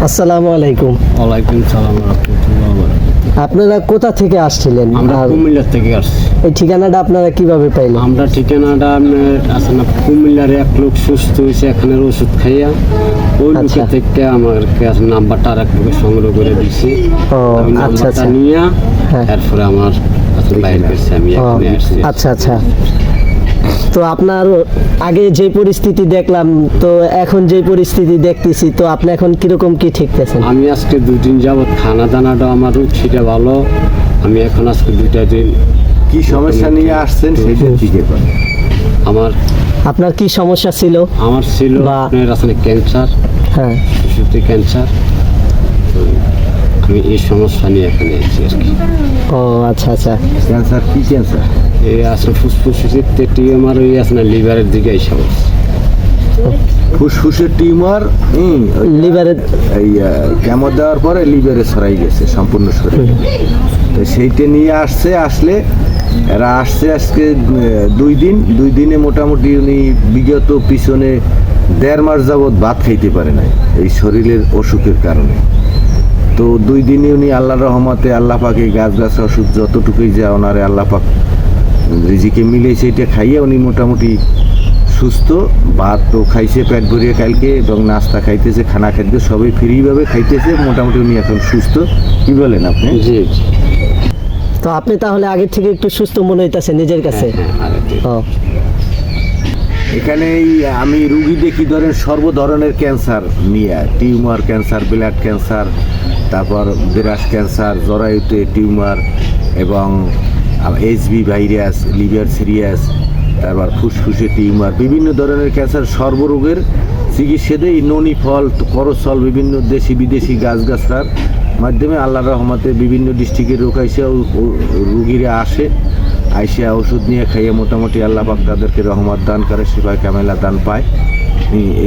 আসসালামু আলাইকুম। ওয়ালাইকুম সালাম রাহমাতুল্লাহি ওয়া বারাকাতুহু। আপনারা কোথা থেকে আসছিলেন? আমরা আর কুমিল্লা থেকে আসছি। এই ঠিকানাটা আপনারা কিভাবে পাইলেন? আমরা ঠিকানাটা আছে না, কুমিল্লার এক লোক সুস্থ হয়েছে এখানের ওষুধ খাইয়া, ওই আচ্ছা। লোকের থেকে আমার কাছে নাম্বারটা আর এক লোকের সংগ্রহ করে দিছি। ও, আমি আচ্ছা, নাম্বারটা আচ্ছা। নিয়ে হ্যাঁ। এরপরে আমার কাছে বাইরে করছি, আমি ও, এখানে আসছি। আচ্ছা আচ্ছা। তো আপনার আগে যে পরিস্থিতি দেখলাম, তো এখন যে পরিস্থিতি দেখতেছি, তো আপনি এখন কিরকম কি ঠিকতেছেন? আমি আজকে 2 দিন যাবৎ খানা দানাটা আমার রুচিটা ভালো। আমি এখন আজকে 2টা দিন কি সমস্যা নিয়ে আসছেন সেটা জিজ্ঞেস করেন। আমার আপনার কি সমস্যা ছিল? আমার ছিল বা- আপনার আসলে ক্যান্সার, হ্যাঁ। শিশুতে ক্যান্সার। তো আমি এই সমস্যা নিয়ে এখানে এসেছি আর কি। ও আচ্ছা আচ্ছা। ক্যান্সার কি ক্যান্সার? এই আসলে ফুসফুসের টিউমার, ওই আছে না লিভারের দিকে এই সমস্যা। ফুসফুসের টিউমার, লিভারের এই কেমো দেওয়ার পরে লিভারে ছড়াই গেছে সম্পূর্ণ শরীরে। তো সেইটা নিয়ে আসলে এরা আসছে আজকে 2 দিনে মোটামুটি উনি বিগত পিছনে 1.5 মাস যাবৎ ভাত খাইতে পারে নাই এই শরীরের অসুখের কারণে। তো 2 দিনে উনি আল্লাহর রহমতে আল্লাহ পাকে গাছ ওষুধ যতটুকুই যা ওনারে আল্লাহ পাক রিজিকে মিলে সেইটা খাইয়ে উনি মোটামুটি সুস্থ। ভাত তো খাইছে পেট ভরিয়ে কালকে, এবং নাস্তা খাইতেছে, খানা খাদ্য সবই ফ্রিভাবে খাইতেছে, মোটামুটি উনি এখন সুস্থ। কি বলেন আপনি? জি জি। তো আপনি তাহলে আগের থেকে একটু সুস্থ মনে হইতাছে নিজের কাছে? হ্যাঁ, আরেকটি। ও এখানে আমি রুগী দেখি ধরেন সর্ব ধরনের ক্যান্সার নিয়ে, টিউমার ক্যান্সার, ব্লাড ক্যান্সার, তারপর ব্রেস্ট ক্যান্সার, জরায়ুতে টিউমার, এবং এইচবি ভাইরাস, লিভার সিরিয়াস, তারপর ফুসফুসে টিউমার, বিভিন্ন ধরনের ক্যান্সার সর্বরোগের চিকিৎসা দেয়। ননি ফল, করসল, বিভিন্ন দেশি বিদেশি গাছগাছড়ার মাধ্যমে আল্লাহর রহমতে বিভিন্ন ডিস্ট্রিক্টের রোগ আইসা রুগীরা আইসা ওষুধ নিয়ে খাইয়ে মোটামুটি আল্লাহ পাক তাদেরকে রহমত দান করে, সেবা কামেলা দান পায়।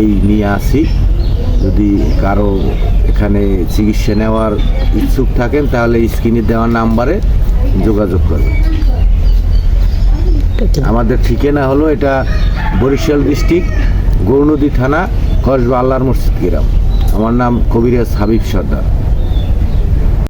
এই নিয়ে আসি। যদি কারো এখানে চিকিৎসা নেওয়ার ইচ্ছুক থাকেন তাহলে স্ক্রিনে দেওয়া নাম্বারে যোগাযোগ করবেন। আমাদের ঠিকানা হলো এটা বরিশাল ডিস্ট্রিক্ট, গৌরনদী থানা, কসবা আল্লাহর মসজিদ গ্রাম। আমার নাম কবিরাজ হাবিব সর্দার।